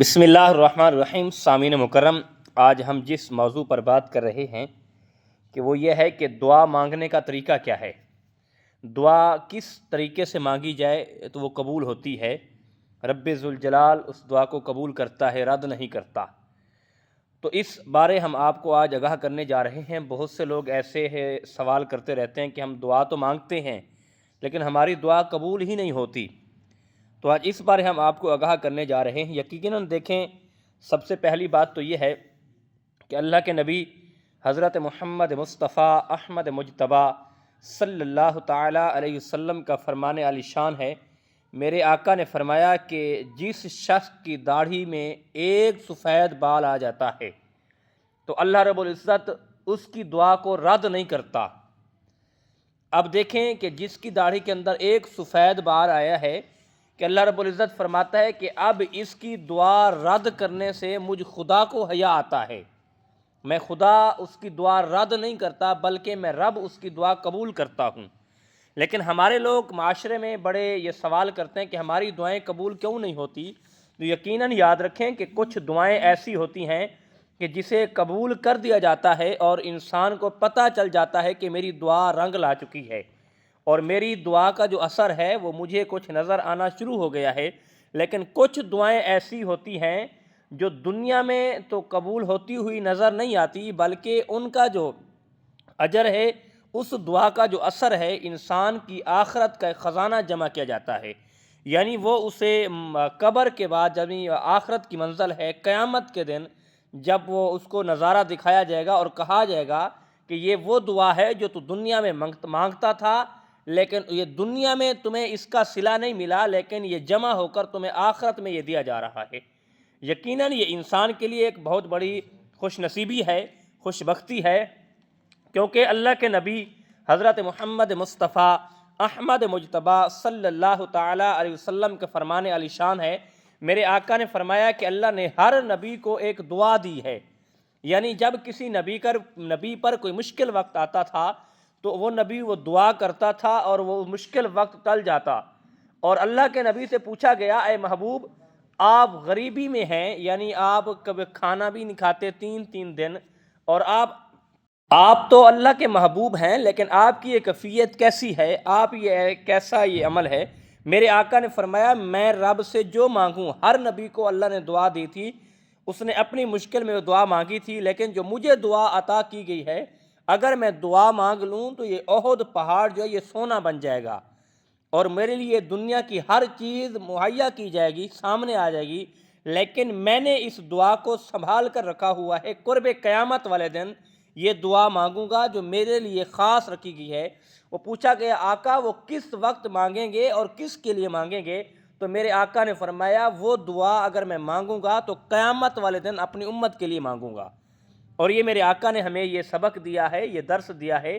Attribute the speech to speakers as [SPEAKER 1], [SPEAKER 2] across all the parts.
[SPEAKER 1] بسم اللہ الرحمن الرحیم۔ سامعین مکرم، آج ہم جس موضوع پر بات کر رہے ہیں کہ وہ یہ ہے کہ دعا مانگنے کا طریقہ کیا ہے، دعا کس طریقے سے مانگی جائے تو وہ قبول ہوتی ہے۔ رب ذوالجلال اس دعا کو قبول کرتا ہے، رد نہیں کرتا۔ تو اس بارے ہم آپ کو آج آگاہ کرنے جا رہے ہیں۔ بہت سے لوگ ایسے سوال کرتے رہتے ہیں کہ ہم دعا تو مانگتے ہیں لیکن ہماری دعا قبول ہی نہیں ہوتی۔ تو آج اس بارے ہم آپ کو آگاہ کرنے جا رہے ہیں۔ یقیناً دیکھیں، سب سے پہلی بات تو یہ ہے کہ اللہ کے نبی حضرت محمد مصطفیٰ احمد مجتبیٰ صلی اللہ تعالیٰ علیہ وسلم کا فرمان عالی شان ہے۔ میرے آقا نے فرمایا کہ جس شخص کی داڑھی میں ایک سفید بال آ جاتا ہے تو اللہ رب العزت اس کی دعا کو رد نہیں کرتا۔ اب دیکھیں کہ جس کی داڑھی کے اندر ایک سفید بال آیا ہے کہ اللہ رب العزت فرماتا ہے کہ اب اس کی دعا رد کرنے سے مجھ خدا کو حیا آتا ہے۔ میں خدا اس کی دعا رد نہیں کرتا بلکہ میں رب اس کی دعا قبول کرتا ہوں۔ لیکن ہمارے لوگ معاشرے میں بڑے یہ سوال کرتے ہیں کہ ہماری دعائیں قبول کیوں نہیں ہوتی؟ تو یقیناً یاد رکھیں کہ کچھ دعائیں ایسی ہوتی ہیں کہ جسے قبول کر دیا جاتا ہے اور انسان کو پتہ چل جاتا ہے کہ میری دعا رنگ لا چکی ہے اور میری دعا کا جو اثر ہے وہ مجھے کچھ نظر آنا شروع ہو گیا ہے۔ لیکن کچھ دعائیں ایسی ہوتی ہیں جو دنیا میں تو قبول ہوتی ہوئی نظر نہیں آتی بلکہ ان کا جو اجر ہے، اس دعا کا جو اثر ہے، انسان کی آخرت کا ایک خزانہ جمع کیا جاتا ہے۔ یعنی وہ اسے قبر کے بعد جب آخرت کی منزل ہے، قیامت کے دن جب وہ اس کو نظارہ دکھایا جائے گا اور کہا جائے گا کہ یہ وہ دعا ہے جو تو دنیا میں مانگتا تھا لیکن یہ دنیا میں تمہیں اس کا صلہ نہیں ملا، لیکن یہ جمع ہو کر تمہیں آخرت میں یہ دیا جا رہا ہے۔ یقیناً یہ انسان کے لیے ایک بہت بڑی خوش نصیبی ہے، خوش بختی ہے، کیونکہ اللہ کے نبی حضرت محمد مصطفیٰ احمد مجتبیٰ صلی اللہ تعالیٰ علیہ وسلم کے فرمان عالی شان ہے۔ میرے آقا نے فرمایا کہ اللہ نے ہر نبی کو ایک دعا دی ہے، یعنی جب کسی نبی پر کوئی مشکل وقت آتا تھا تو وہ نبی وہ دعا کرتا تھا اور وہ مشکل وقت ٹل جاتا۔ اور اللہ کے نبی سے پوچھا گیا، اے محبوب آپ غریبی میں ہیں، یعنی آپ کبھی کھانا بھی نہیں کھاتے 3 دن، اور آپ تو اللہ کے محبوب ہیں لیکن آپ کی یہ کیفیت کیسی ہے، آپ یہ کیسا یہ عمل ہے؟ میرے آقا نے فرمایا میں رب سے جو مانگوں، ہر نبی کو اللہ نے دعا دی تھی، اس نے اپنی مشکل میں وہ دعا مانگی تھی، لیکن جو مجھے دعا عطا کی گئی ہے، اگر میں دعا مانگ لوں تو یہ احد پہاڑ جو ہے یہ سونا بن جائے گا اور میرے لیے دنیا کی ہر چیز مہیا کی جائے گی، سامنے آ جائے گی، لیکن میں نے اس دعا کو سنبھال کر رکھا ہوا ہے، قرب قیامت والے دن یہ دعا مانگوں گا جو میرے لیے خاص رکھی گئی ہے۔ وہ پوچھا گیا آقا وہ کس وقت مانگیں گے اور کس کے لیے مانگیں گے؟ تو میرے آقا نے فرمایا وہ دعا اگر میں مانگوں گا تو قیامت والے دن اپنی امت کے لیے مانگوں گا۔ اور یہ میرے آقا نے ہمیں یہ سبق دیا ہے، یہ درس دیا ہے،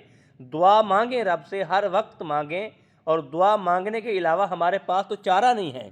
[SPEAKER 1] دعا مانگیں، رب سے ہر وقت مانگیں، اور دعا مانگنے کے علاوہ ہمارے پاس تو چارہ نہیں ہے،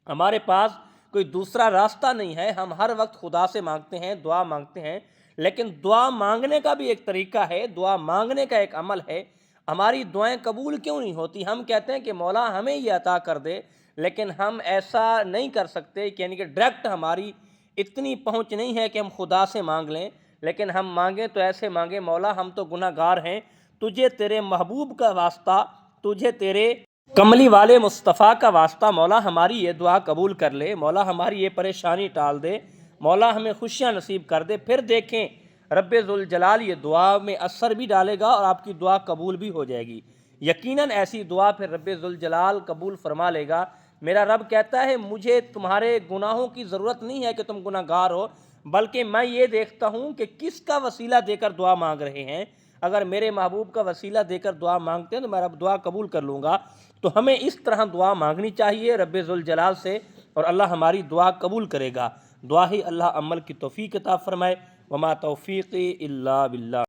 [SPEAKER 1] ہمارے پاس کوئی دوسرا راستہ نہیں ہے۔ ہم ہر وقت خدا سے مانگتے ہیں، دعا مانگتے ہیں، لیکن دعا مانگنے کا بھی ایک طریقہ ہے، دعا مانگنے کا ایک عمل ہے۔ ہماری دعائیں قبول کیوں نہیں ہوتی؟ ہم کہتے ہیں کہ مولا ہمیں یہ عطا کر دے، لیکن ہم ایسا نہیں کر سکتے، یعنی کہ ڈائریکٹ ہماری اتنی پہنچ نہیں ہے کہ ہم خدا سے مانگ لیں، لیکن ہم مانگیں تو ایسے مانگیں، مولا ہم تو گناہ گار ہیں، تجھے تیرے محبوب کا واسطہ، تجھے تیرے کملی والے مصطفیٰ کا واسطہ، مولا ہماری یہ دعا قبول کر لے، مولا ہماری یہ پریشانی ٹال دے، مولا ہمیں خوشیاں نصیب کر دے۔ پھر دیکھیں رب ذوالجلال یہ دعا میں اثر بھی ڈالے گا اور آپ کی دعا قبول بھی ہو جائے گی۔ یقیناً ایسی دعا پھر رب ذوالجلال قبول فرما لے گا۔ میرا رب کہتا ہے مجھے تمہارے گناہوں کی ضرورت نہیں ہے کہ تم گناہ گار ہو، بلکہ میں یہ دیکھتا ہوں کہ کس کا وسیلہ دے کر دعا مانگ رہے ہیں۔ اگر میرے محبوب کا وسیلہ دے کر دعا مانگتے ہیں تو میں رب دعا قبول کر لوں گا۔ تو ہمیں اس طرح دعا مانگنی چاہیے رب ذوالجلال سے، اور اللہ ہماری دعا قبول کرے گا۔ دعا ہی اللہ عمل کی توفیق عطا فرمائے۔ وما توفیقی الا باللہ۔